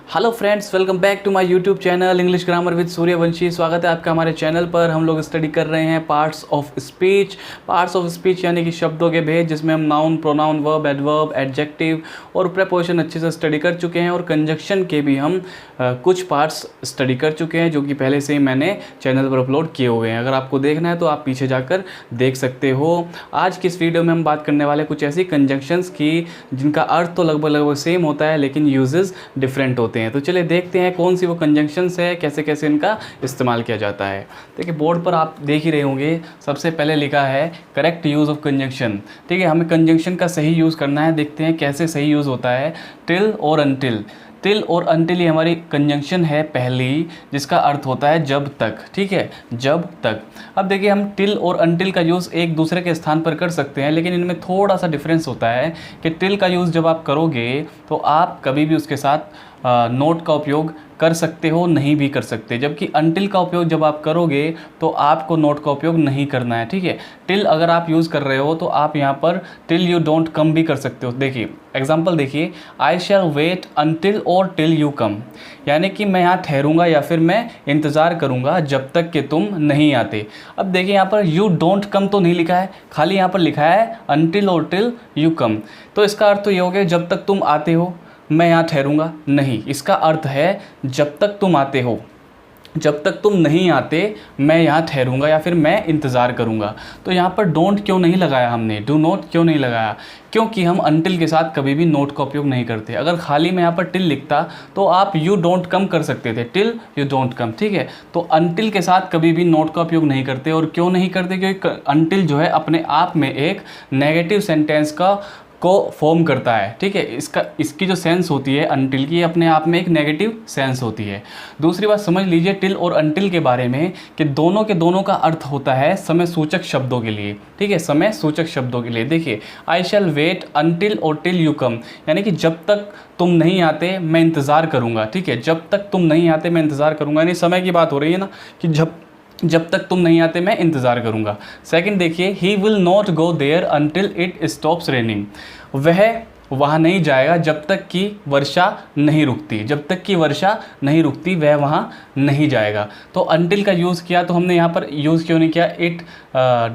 Hello friends, welcome back to my YouTube channel English grammar with Suryavanshi. स्वागत है आपका हमारे चैनल पर। हम लोग स्टडी कर रहे हैं parts of speech. Parts of speech यानी कि शब्दों के भेद, जिसमें हम noun, pronoun, verb, adverb, adjective और प्रेपोजिशन अच्छे से स्टडी कर चुके हैं और कंजक्शन के भी हम कुछ पार्ट्स स्टडी कर चुके हैं, जो कि पहले से ही मैंने चैनल पर अपलोड किए हुए हैं। अगर आपको देखना है तो आप पीछे जाकर देख सकते हो। आज की इस वीडियो में हम बात करने वाले कुछ ऐसी कंजक्शंस की जिनका अर्थ तो लगभग सेम होता है, लेकिन यूजेस डिफरेंट होते हैं। तो चलिए देखते हैं कौन सी वो कंजंक्शंस है, कैसे कैसे इनका इस्तेमाल किया जाता है। देखिए बोर्ड पर आप देख ही रहे होंगे, सबसे पहले लिखा है करेक्ट यूज़ ऑफ कंजंक्शन। ठीक है, हमें कंजंक्शन का सही यूज़ करना है। देखते हैं कैसे सही यूज़ होता है। टिल और अनटिल। टिल और अनटिल ये हमारी कंजंक्शन है पहली, जिसका अर्थ होता है जब तक। ठीक है, जब तक। अब देखिए हम टिल और अनटिल का यूज़ एक दूसरे के स्थान पर कर सकते हैं, लेकिन इनमें थोड़ा सा डिफरेंस होता है कि टिल का यूज़ जब आप करोगे तो आप कभी भी उसके साथ नोट का उपयोग कर सकते हो, नहीं भी कर सकते। जबकि अनटिल का उपयोग जब आप करोगे तो आपको नोट का उपयोग नहीं करना है। ठीक है, टिल अगर आप यूज़ कर रहे हो तो आप यहाँ पर टिल यू डोंट कम भी कर सकते हो। देखिए एग्जांपल देखिए, आई शैल वेट अनटिल और टिल यू कम, यानी कि मैं यहाँ ठहरूंगा या फिर मैं इंतज़ार करूँगा जब तक कि तुम नहीं आते। अब देखिए यहाँ पर यू डोंट कम तो नहीं लिखा है, खाली यहाँ पर लिखा है अनटिल और टिल यू कम। तो इसका अर्थ तो ये हो गया जब तक तुम आते हो मैं यहाँ ठहरूंगा नहीं। इसका अर्थ है जब तक तुम आते हो, जब तक तुम नहीं आते मैं यहाँ ठहरूंगा या फिर मैं इंतज़ार करूँगा। तो यहाँ पर डोंट क्यों नहीं लगाया हमने, डू नॉट क्यों नहीं लगाया? क्योंकि हम अनटिल के साथ कभी भी नोट का उपयोग नहीं करते। अगर खाली मैं यहाँ पर टिल लिखता तो आप यू डोंट कम कर सकते थे, टिल यू डोंट कम। ठीक है, तो अनटिल के साथ कभी भी नोट का उपयोग नहीं करते। और क्यों नहीं करते? क्योंकि अनटिल जो है अपने आप में एक नेगेटिव सेंटेंस को फॉर्म करता है। ठीक है, इसकी जो सेंस होती है अनटिल की, अपने आप में एक नेगेटिव सेंस होती है। दूसरी बात समझ लीजिए टिल और अनटिल के बारे में कि दोनों के दोनों का अर्थ होता है समय सूचक शब्दों के लिए। ठीक है, समय सूचक शब्दों के लिए। देखिए आई शैल वेट अनटिल और टिल यू कम, यानी कि जब तक तुम नहीं आते मैं इंतज़ार करूँगा। ठीक है, जब तक तुम नहीं आते मैं इंतज़ार करूँगा, यानी समय की बात हो रही है ना, कि जब तक तुम नहीं आते मैं इंतज़ार करूँगा। सेकंड देखिए, he will not go there until it stops raining. वह वहाँ नहीं जाएगा जब तक कि वर्षा नहीं रुकती। जब तक कि वर्षा नहीं रुकती वह वहाँ नहीं जाएगा। तो अनटिल का यूज़ किया, तो हमने यहाँ पर यूज़ क्यों नहीं किया? It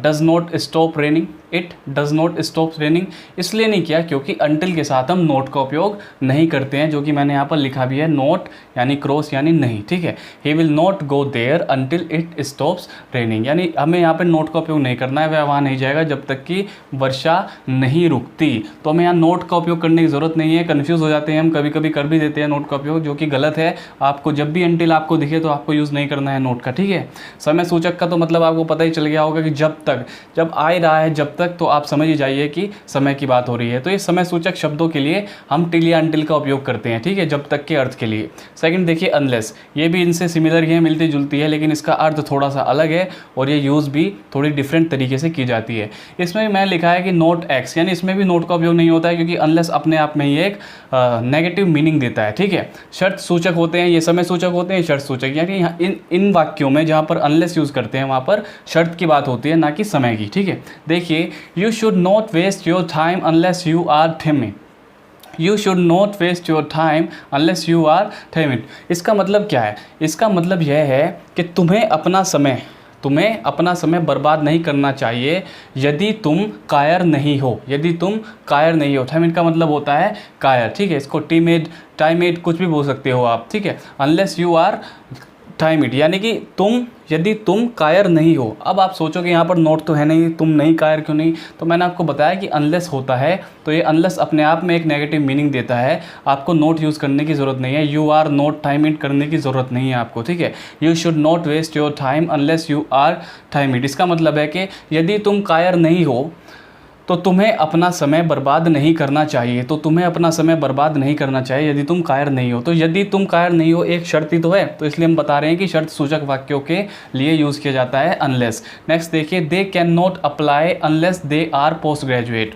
does not stop raining. It does not stop raining इसलिए नहीं किया क्योंकि अनटिल के साथ हम नोट का उपयोग नहीं करते हैं, जो कि मैंने यहाँ पर लिखा भी है, नोट यानी क्रॉस यानी नहीं। ठीक है, he will not go there until it stops raining, यानी हमें यहाँ पर नोट का उपयोग नहीं करना है। वह वहाँ नहीं जाएगा जब तक कि वर्षा नहीं रुकती। तो हमें यहाँ नोट का उपयोग करने की ज़रूरत नहीं है। कन्फ्यूज़ हो जाते हैं हम, कभी कभी कर भी देते हैं नोट का उपयोग, जो कि गलत है। आपको जब भी अनटिल आपको दिखे तो आपको यूज़ नहीं करना है नोट का। ठीक है, समय सूचक का तो मतलब आपको पता ही चल गया होगा कि जब आ रहा है जब तक, तो आप समझ ही जाइए कि समय की बात हो रही है। तो ये समय सूचक शब्दों के लिए हम टिल या अनटिल का उपयोग करते हैं। ठीक है, जब तक के अर्थ के लिए। सेकंड देखिए अनलेस, ये भी इनसे सिमिलर ही है, मिलती जुलती है, लेकिन इसका अर्थ थोड़ा सा अलग है और ये यूज़ भी थोड़ी डिफरेंट तरीके से की जाती है। इसमें भी मैंने लिखा है कि नोट एक्स, यानी इसमें भी नोट का उपयोग नहीं होता है, क्योंकि अनलेस अपने आप में ही एक नेगेटिव मीनिंग देता है। ठीक है, शर्त सूचक होते हैं, ये समय सूचक होते हैं, शर्त सूचक, यानी इन वाक्यों में जहाँ पर अनलेस यूज़ करते हैं वहाँ पर शर्त की बात होती है, ना कि समय की। ठीक है, देखिए you should not waste your time unless you are timid। You should not waste your time unless you are timid। इसका मतलब क्या है? इसका मतलब यह है कि तुम्हें अपना समय बर्बाद नहीं करना चाहिए यदि तुम कायर नहीं हो। यदि तुम कायर नहीं हो, टाइमिड का मतलब होता है कायर। ठीक है, इसको टीमिड, टाइमिड कुछ भी बोल सकते हो आप। ठीक है, अनलेस यू आर टाइमिड, यानी कि यदि तुम कायर नहीं हो। अब आप सोचोगे यहाँ पर नोट तो है नहीं, तुम नहीं कायर क्यों नहीं? तो मैंने आपको बताया कि अनलेस होता है, तो ये अनलेस अपने आप में एक नेगेटिव मीनिंग देता है। आपको नोट यूज़ करने की ज़रूरत नहीं है, यू आर नॉट टाइमिड करने की ज़रूरत नहीं है आपको। ठीक है, you should not waste your time unless you are timid, इसका मतलब है कि यदि तुम कायर नहीं हो तो तुम्हें अपना समय बर्बाद नहीं करना चाहिए। तो तुम्हें अपना समय बर्बाद नहीं करना चाहिए यदि तुम कायर नहीं हो। तो यदि तुम कायर नहीं हो एक शर्त ही तो है, तो इसलिए हम बता रहे हैं कि शर्त सूचक वाक्यों के लिए यूज़ किया जाता है अनलेस। नेक्स्ट देखिए, they can not apply unless they R post graduate.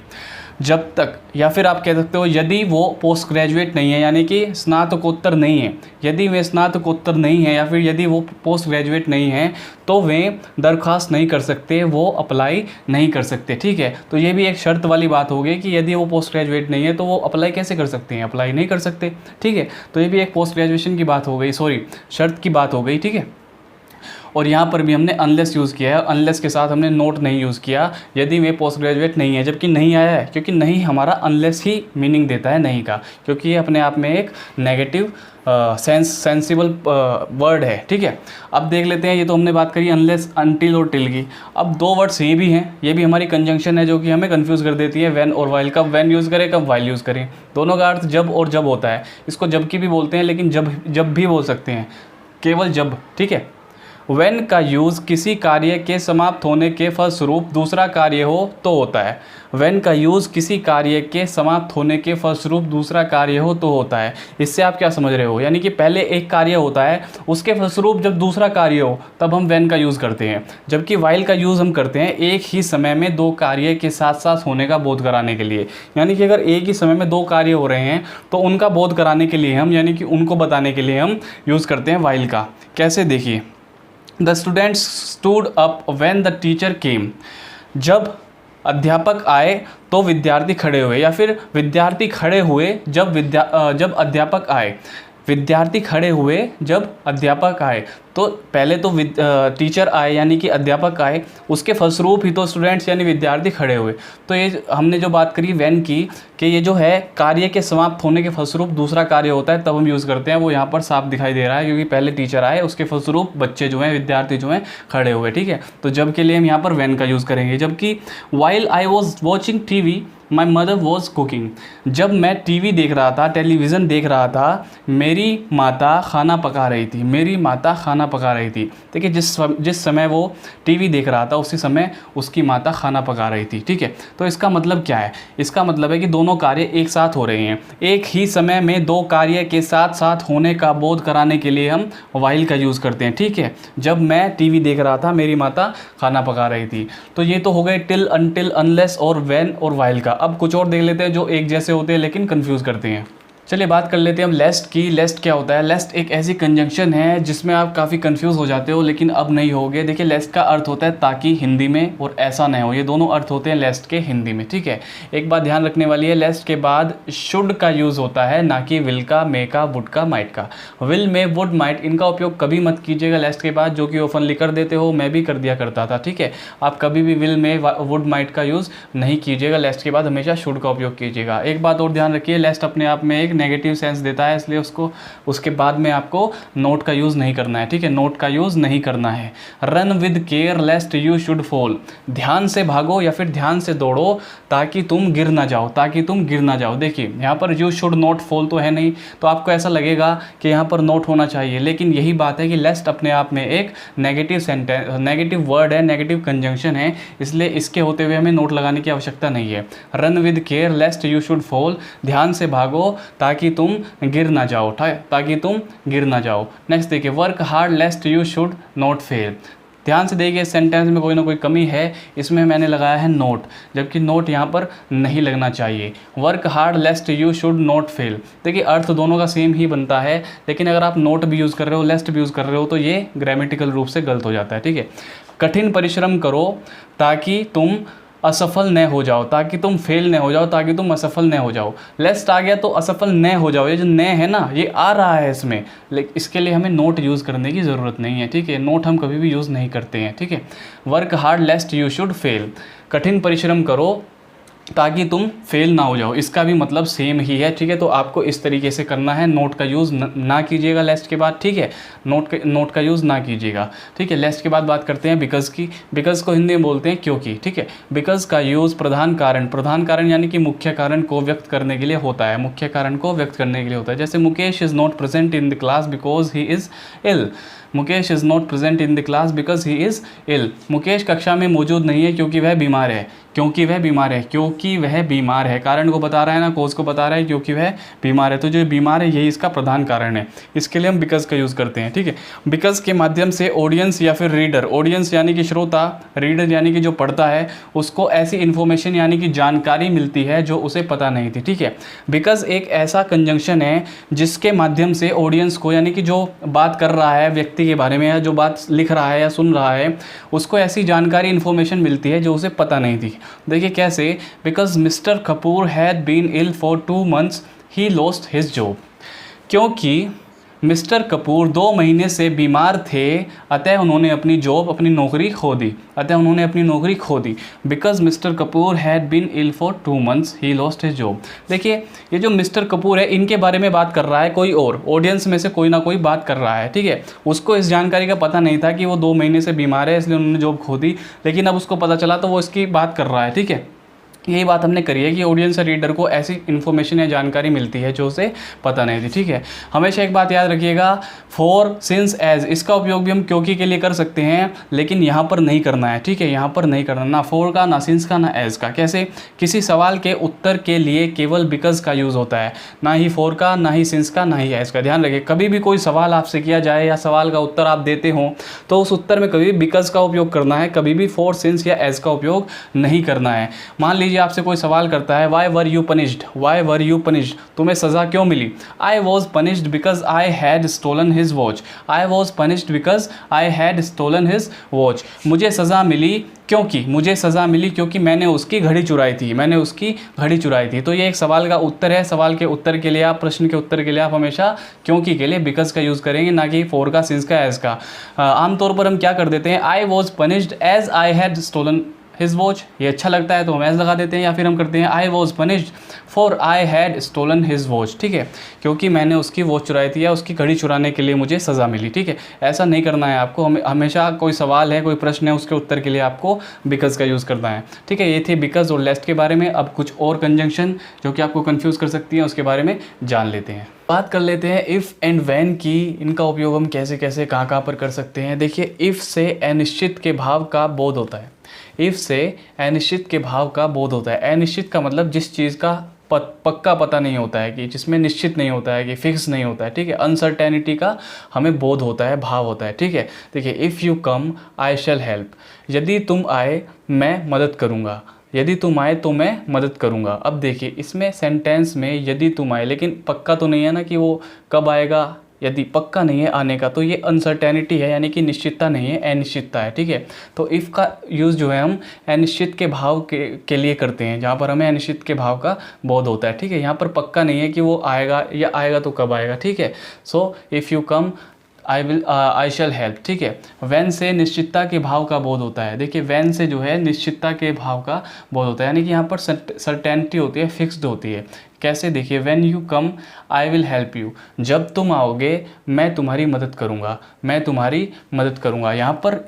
जब तक, या फिर आप कह सकते हो यदि वो पोस्ट ग्रेजुएट नहीं है, यानी कि स्नातकोत्तर नहीं है, यदि वे स्नातकोत्तर नहीं है या फिर यदि वो पोस्ट ग्रेजुएट नहीं है तो वे दरख्वास्त नहीं कर सकते, वो अप्लाई नहीं कर सकते। ठीक है, तो ये भी एक शर्त वाली बात हो गई कि यदि वो पोस्ट ग्रेजुएट नहीं है तो वो अप्लाई कैसे कर सकते हैं, अप्लाई नहीं कर सकते। ठीक है, तो ये भी एक पोस्ट ग्रेजुएशन की बात हो गई, सॉरी शर्त की बात हो गई। ठीक है, और यहाँ पर भी हमने अनलेस यूज़ किया है, अनलेस के साथ हमने नोट नहीं यूज़ किया यदि वे पोस्ट ग्रेजुएट नहीं है, जबकि नहीं आया है क्योंकि नहीं हमारा अनलेस ही मीनिंग देता है नहीं का, क्योंकि ये अपने आप में एक नेगेटिव सेंसिबल वर्ड है। ठीक है, अब देख लेते हैं, ये तो हमने बात करी अनलेस, अनटिल और टिल की। अब दो वर्ड्स ये भी हैं, ये भी हमारी कंजंक्शन है जो कि हमें कंफ्यूज कर देती है, व्हेन और वाइल। कब व्हेन यूज़ करें, कब वाइल यूज़ करें, दोनों का अर्थ जब और जब होता है। इसको जब की भी बोलते हैं, लेकिन जब भी बोल सकते हैं, केवल जब। ठीक है, व्हेन का यूज़ किसी कार्य के समाप्त होने के फलस्वरूप दूसरा कार्य हो तो होता है। व्हेन का यूज़ किसी कार्य के समाप्त होने के फलस्वरूप दूसरा कार्य हो तो होता है। इससे आप क्या समझ रहे हो, यानी कि पहले एक कार्य होता है, उसके फलस्वरूप जब दूसरा कार्य हो तब हम व्हेन का यूज़ करते हैं, जबकि वाइल का यूज़ हम करते हैं एक ही समय में दो कार्य के साथ साथ होने का बोध कराने के लिए। यानी कि अगर एक ही समय में दो कार्य हो रहे हैं तो उनका बोध कराने के लिए हम, यानी कि उनको बताने के लिए हम यूज़ करते हैं वाइल का। कैसे, देखिए, the students stood up when the teacher came. जब अध्यापक आए तो विद्यार्थी खड़े हुए, या फिर विद्यार्थी खड़े हुए जब अध्यापक आए, विद्यार्थी खड़े हुए जब अध्यापक आए। तो पहले तो टीचर आए यानी कि अध्यापक आए, उसके फलस्वरूप ही तो स्टूडेंट्स यानी विद्यार्थी खड़े हुए। तो ये हमने जो बात करी व्हेन की, कि ये जो है कार्य के समाप्त होने के फलस्वरूप दूसरा कार्य होता है तब हम यूज़ करते हैं, वो यहाँ पर साफ दिखाई दे रहा है क्योंकि पहले टीचर आए, उसके फलस्वरूप बच्चे जो हैं, विद्यार्थी जो हैं, खड़े हुए। ठीक है, तो जब के लिए हम यहाँ पर व्हेन का यूज़ करेंगे। जबकि while I was watching TV my mother was cooking. जब मैं टीवी देख रहा था, टेलीविज़न देख रहा था, मेरी माता खाना पका रही थी, मेरी माता खाना पका रही थी। देखिए, जिस समय वो टीवी देख रहा था उसी समय उसकी माता खाना पका रही थी। ठीक है, तो इसका मतलब क्या है, इसका मतलब है कि दोनों कार्य एक साथ हो रहे हैं, एक ही समय में दो कार्य के साथ साथ होने का बोध कराने के लिए हम वाइल का यूज़ करते हैं। ठीक है, जब मैं टीवी देख रहा था, मेरी माता खाना पका रही थी। तो ये तो हो गए टिल, अनटिल, अनलेस और व्हेन और वाइल का। अब कुछ और देख लेते हैं जो एक जैसे होते हैं लेकिन कंफ्यूज करते हैं। चलिए बात कर लेते हैं हम लेस्ट की। लेस्ट क्या होता है? लेस्ट एक ऐसी कंजंक्शन है जिसमें आप काफ़ी कंफ्यूज हो जाते हो, लेकिन अब नहीं होगे। देखिए, लेस्ट का अर्थ होता है ताकि हिंदी में, और ऐसा नहीं हो, ये दोनों अर्थ होते हैं लेस्ट के हिंदी में। ठीक है, एक बात ध्यान रखने वाली है, लेस्ट के बाद शुड का यूज़ होता है, ना कि विल का, मे का, वुड का, माइट का। विल, मे, वुड, माइट इनका उपयोग कभी मत कीजिएगा लेस्ट के बाद, जो कि ओपनली कर देते हो, मैं भी कर दिया करता था। ठीक है, आप कभी भी विल, मे, वुड, माइट का यूज़ नहीं कीजिएगा, लेस्ट के बाद हमेशा शुड का उपयोग कीजिएगा। एक बात और ध्यान रखिए, लेस्ट अपने आप में एक नेगेटिव सेंस देता है, इसलिए उसके बाद में आपको नोट का यूज़ नहीं करना है। ठीक है, नोट का यूज़ नहीं करना है। Run with care लेस्ट you should fall. ध्यान से भागो या फिर ध्यान से दौड़ो ताकि तुम गिर ना जाओ, ताकि तुम गिर ना जाओ। देखिए, यहाँ पर यू शुड नॉट फॉल तो है नहीं, तो आपको ऐसा लगेगा कि यहाँ पर नोट होना चाहिए, लेकिन यही बात है कि लेस्ट अपने आप में एक नेगेटिव सेंटेंस, नेगेटिव वर्ड है, नेगेटिव कंजंक्शन है, इसलिए इसके होते हुए हमें नोट लगाने की आवश्यकता नहीं है। Run with care लेस्ट you should fall, ध्यान से भागो ताकि तुम गिर ना जाओ, ताकि तुम गिर ना जाओ। नेक्स्ट देखिए, work hard लेस्ट you should not fail. ध्यान से देखिए, सेंटेंस में कोई ना कोई कमी है, इसमें मैंने लगाया है नोट, जबकि नोट यहाँ पर नहीं लगना चाहिए। Work hard लेस्ट you should not fail. देखिए, अर्थ दोनों का सेम ही बनता है, लेकिन अगर आप नोट भी यूज़ कर रहे हो, लेस्ट भी यूज़ कर रहे हो, तो ये ग्रामेटिकल रूप से गलत हो जाता है। ठीक है, कठिन परिश्रम करो ताकि तुम असफल न हो जाओ, ताकि तुम फेल न हो जाओ, ताकि तुम असफल न हो जाओ। लेस्ट आ गया तो असफल न हो जाओ, ये जो न है ना, ये आ रहा है इसमें, लेकिन इसके लिए हमें नोट यूज़ करने की ज़रूरत नहीं है। ठीक है, नोट हम कभी भी यूज़ नहीं करते हैं। ठीक है, work hard लेस्ट you should fail, कठिन परिश्रम करो ताकि तुम फेल ना हो जाओ, इसका भी मतलब सेम ही है। ठीक है, तो आपको इस तरीके से करना है, नोट का यूज़ ना कीजिएगा लेस्ट के बाद। ठीक है, नोट का यूज़ ना कीजिएगा। ठीक है, लेस्ट के बाद बात करते हैं बिकॉज की। बिकॉज को हिंदी में बोलते हैं क्योंकि। ठीक है, बिकॉज का यूज़ प्रधान कारण यानी कि मुख्य कारण को व्यक्त करने के लिए होता है, मुख्य कारण को व्यक्त करने के लिए होता है। जैसे Mukesh is not present in the class because he is ill. Mukesh is not present in the class because he is ill. Mukesh कक्षा में मौजूद नहीं है क्योंकि वह बीमार है। क्योंकि वह बीमार है, क्योंकि वह बीमार है, कारण को बता रहा है ना, कोज को बता रहा है, क्योंकि वह बीमार है। तो जो बीमार है यही इसका प्रधान कारण है, इसके लिए हम बिकॉज का यूज़ करते हैं। ठीक है, बिकॉज के माध्यम से ऑडियंस या फिर रीडर, ऑडियंस यानी कि श्रोता, रीडर यानी कि जो पढ़ता है, उसको ऐसी इन्फॉर्मेशन यानी कि जानकारी मिलती है जो उसे पता नहीं थी। ठीक है, बिकॉज एक ऐसा कंजंक्शन है जिसके माध्यम से ऑडियंस को, यानी कि जो बात कर रहा है व्यक्ति के बारे में या जो बात लिख रहा है या सुन रहा है, उसको ऐसी जानकारी इन्फॉर्मेशन मिलती है जो उसे पता नहीं थी। देखिए कैसे, because mister Kapoor had been ill for 2 months he lost his job. क्योंकि मिस्टर कपूर 2 महीने से बीमार थे, अतः उन्होंने अपनी जॉब, अपनी नौकरी खो दी। अतः उन्होंने अपनी नौकरी खो दी। Because mister Kapoor had been ill for 2 months he lost his job. देखिए ये जो मिस्टर कपूर है, इनके बारे में बात कर रहा है कोई और, ऑडियंस में से कोई ना कोई बात कर रहा है। ठीक है, उसको इस जानकारी का पता नहीं था कि वो 2 महीने से बीमार है इसलिए उन्होंने जॉब खो दी, लेकिन अब उसको पता चला तो वो इसकी बात कर रहा है। ठीक है, यही बात हमने करी है कि ऑडियंस या रीडर को ऐसी इन्फॉर्मेशन या जानकारी मिलती है जो उसे पता नहीं थी। ठीक है, हमेशा एक बात याद रखिएगा, फॉर, सिंस, एज, इसका उपयोग भी हम क्योंकि के लिए कर सकते हैं, लेकिन यहाँ पर नहीं करना है। ठीक है, यहाँ पर नहीं करना, ना फॉर का, ना सिंस का, ना एज का। कैसे, किसी सवाल के उत्तर के लिए केवल बिकॉज का यूज़ होता है, ना ही फॉर का, ना ही सिंस का, ना ही एज का। ध्यान रखिए, कभी भी कोई सवाल आपसे किया जाए या सवाल का उत्तर आप देते हो तो उस उत्तर में कभी भी बिकॉज का उपयोग करना है, कभी भी फॉर, सिंस या एज का उपयोग नहीं करना है। मान लीजिए आपसे कोई सवाल करता है, why were you punished, why were you punished, तुम्हें सज़ा क्यों मिली? I was punished because I had stolen his watch. I was punished because I had stolen his watch. मुझे सज़ा मिली क्योंकि, मुझे सज़ा मिली क्योंकि मैंने उसकी घड़ी चुराई थी, मैंने उसकी घड़ी चुराई थी। तो ये एक सवाल का उत्तर है। सवाल के उत्तर के लिए आप, प्रश्न के उत्तर के लिए आप हमेशा क्योंकि के लिए बिकॉज का यूज़ करेंगे, ना कि फॉर का, सिंस का, एज का। आमतौर पर हम क्या कर देते हैं, I was punished as I had stolen his watch, ये अच्छा लगता है तो हम एज लगा देते हैं, या फिर हम करते हैं I was punished for I had stolen his watch. ठीक है, क्योंकि मैंने उसकी वॉच चुराई थी या उसकी घड़ी चुराने के लिए मुझे सज़ा मिली। ठीक है, ऐसा नहीं करना है आपको, हमेशा कोई सवाल है, कोई प्रश्न है, उसके उत्तर के लिए आपको बिकॉज का यूज़ करना है। ठीक है, ये थे बिकॉज और लेस्ट के बारे में। अब कुछ और कंजंक्शन जो कि आपको कन्फ्यूज़ कर सकती हैं उसके बारे में जान लेते हैं। बात कर लेते हैं इफ़ एंड व्हेन की। इनका उपयोग हम कैसे कैसे कहाँ पर कर सकते हैं। देखिए, इफ़ से अनिश्चित के भाव का बोध होता है। इफ़ से अनिश्चित के भाव का बोध होता है। अनिश्चित का मतलब जिस चीज़ का पक्का पता नहीं होता है, कि जिसमें निश्चित नहीं होता है, कि फिक्स नहीं होता है। ठीक है, अनसर्टेनिटी का हमें बोध होता है, भाव होता है। ठीक है, देखिए, if you come I shell help. यदि तुम आए मैं मदद करूँगा, यदि तुम आए तो मैं मदद करूँगा। अब देखिए, इसमें सेंटेंस में यदि तुम आए, लेकिन पक्का तो नहीं है ना कि वो कब आएगा। यदि पक्का नहीं है आने का तो ये अनसर्टेनिटी है, यानी कि निश्चितता नहीं है, अनिश्चितता है। ठीक है, तो इफ़ का यूज़ जो है हम अनिश्चित के भाव के लिए करते हैं, जहाँ पर हमें अनिश्चित के भाव का बोध होता है। ठीक है, यहाँ पर पक्का नहीं है कि वो आएगा, या आएगा तो कब आएगा। ठीक है, so if you come I shell help. ठीक है, वैन से निश्चितता के भाव का बोध होता है। देखिए, वैन से जो है निश्चितता के भाव का बोध होता है, यानी कि यहाँ पर सर्टेनिटी होती है, फिक्स्ड होती है। कैसे, देखिए, when you come I will help you. जब तुम आओगे मैं तुम्हारी मदद करूँगा, मैं तुम्हारी मदद करूँगा। यहाँ पर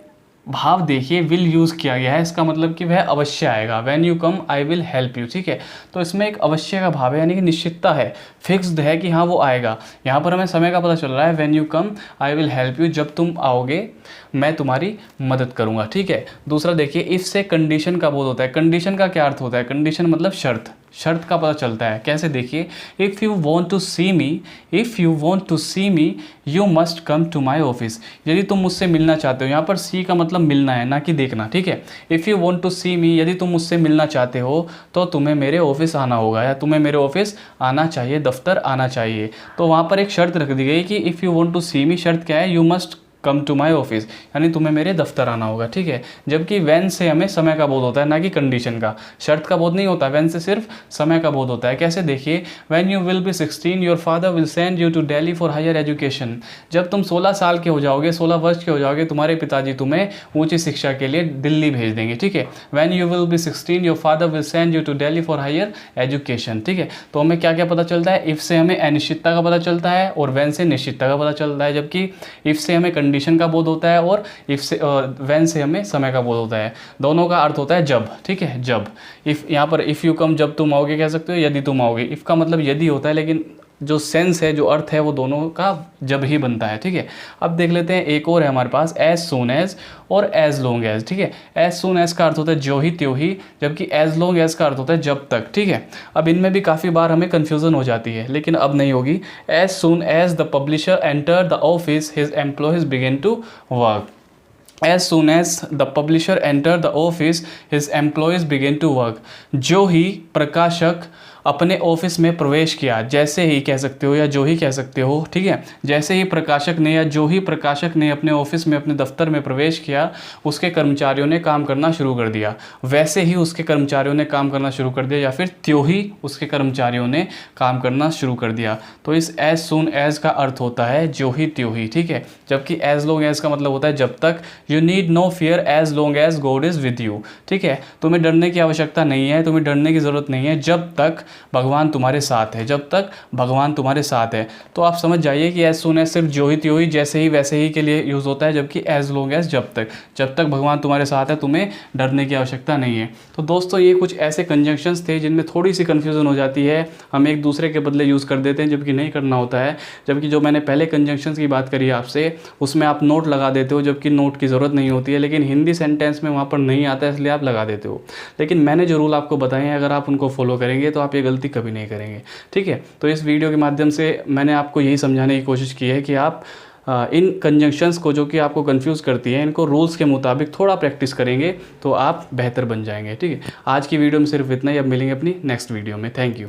भाव देखिए विल यूज़ किया गया है, इसका मतलब कि वह अवश्य आएगा। When you come I will help you. ठीक है, तो इसमें एक अवश्य का भाव है, यानी कि निश्चितता है, फिक्स्ड है कि हाँ वो आएगा। यहाँ पर हमें समय का पता चल रहा है, when you come I will help you, जब तुम आओगे मैं तुम्हारी मदद करूँगा। ठीक है, दूसरा देखिए, इफ़ से कंडीशन का बोध होता है। कंडीशन का क्या अर्थ होता है? कंडीशन मतलब शर्त, शर्त का पता चलता है। कैसे, देखिए, if you want to see me, if you want to see me you must come to my office. यदि तुम मुझसे मिलना चाहते हो, यहाँ पर सी का मतलब मिलना है, ना कि देखना। ठीक है, if you want to see मी, यदि तुम मुझसे मिलना चाहते हो तो तुम्हें मेरे ऑफिस आना होगा, या तुम्हें मेरे ऑफिस आना चाहिए, दफ्तर आना चाहिए। तो वहाँ पर एक शर्त रख दी गई कि if you want to see me, शर्त क्या है, you must come to my office, यानी तुम्हें मेरे दफ्तर आना होगा। ठीक है, जबकि वैन से हमें समय का बोध होता है, ना कि कंडीशन का। शर्त का बोध नहीं होता, वैन से सिर्फ समय का बोध होता है। कैसे, देखिए, when you will be 16 your father will send you to Delhi for higher education. जब तुम 16 साल के हो जाओगे, 16 वर्ष के हो जाओगे, तुम्हारे पिताजी तुम्हें ऊंची शिक्षा के लिए दिल्ली भेज देंगे। ठीक है, when you will be 16 your father will send you to Delhi for higher education. ठीक है, तो हमें क्या क्या पता चलता है? इफ़ से हमें अनिश्चितता का पता चलता है और वैन से निश्चितता का पता चलता है, जबकि इफ़ से हमें कंडीशन का बोध होता है और इफ से व्हेन से हमें समय का बोध होता है। दोनों का अर्थ होता है जब। ठीक है, जब। इफ़, यहाँ पर इफ़ यू कम, जब तुम आओगे कह सकते हो, यदि तुम आओगे। इफ़ का मतलब यदि होता है, लेकिन जो सेंस है, जो अर्थ है, वो दोनों का जब ही बनता है। ठीक है, अब देख लेते हैं एक और है हमारे पास, एज सून एज और एज लॉन्ग एज। ठीक है, एज सून एज का अर्थ होता है जो ही त्यों ही, जबकि एज लॉन्ग एज का अर्थ होता है जब तक। ठीक है, अब इनमें भी काफ़ी बार हमें कन्फ्यूज़न हो जाती है, लेकिन अब नहीं होगी। As soon as the publisher enter the office his employees begin to work. As soon as the publisher enter the office, his employees begin to work। जो ही प्रकाशक अपने ऑफिस में प्रवेश किया, जैसे ही कह सकते हो या जो ही कह सकते हो। ठीक है, जैसे ही प्रकाशक ने या जो ही प्रकाशक ने अपने ऑफिस में, अपने दफ्तर में प्रवेश किया, उसके कर्मचारियों ने काम करना शुरू कर दिया। वैसे ही उसके कर्मचारियों ने काम करना शुरू कर दिया, या फिर त्यों ही उसके कर्मचारियों ने काम करना शुरू कर दिया। तो इस एज सून एज का अर्थ होता है जो ही त्यों ही। ठीक है, जबकि एज लॉन्ग एज का मतलब होता है जब तक। You need no fear as long as God is with you. ठीक है, तुम्हें डरने की आवश्यकता नहीं है, तुम्हें डरने की ज़रूरत नहीं है जब तक भगवान तुम्हारे साथ है, जब तक भगवान तुम्हारे साथ है। तो आप समझ जाइए कि एज सून एज सिर्फ जो ही त्यों ही, जैसे ही वैसे ही के लिए यूज़ होता है, जबकि एज लॉन्ग एज जब तक भगवान तुम्हारे साथ है, तुम्हें डरने की आवश्यकता नहीं है। तो दोस्तों ये कुछ ऐसे कंजंक्शंस थे जिनमें थोड़ी सी कन्फ्यूज़न हो जाती है, हम एक दूसरे के बदले यूज़ कर देते हैं जबकि नहीं करना होता है। जबकि जो मैंने पहले कंजंक्शंस की बात करी आपसे, उसमें आप नोट लगा देते हो, जबकि नोट की ज़रूरत नहीं होती है, लेकिन हिंदी सेंटेंस में वहाँ पर नहीं आता है, इसलिए आप लगा देते हो। लेकिन मैंने जो रूल आपको बताए हैं, अगर आप उनको फॉलो करेंगे तो आप ये गलती कभी नहीं करेंगे। ठीक है, तो इस वीडियो के माध्यम से मैंने आपको यही समझाने की कोशिश की है कि आप इन कंजंक्शंस को जो कि आपको कंफ्यूज करती है, इनको रूल्स के मुताबिक थोड़ा प्रैक्टिस करेंगे तो आप बेहतर बन जाएंगे। ठीक है, आज की वीडियो में सिर्फ इतना ही। अब मिलेंगे अपनी नेक्स्ट वीडियो में। Thank you.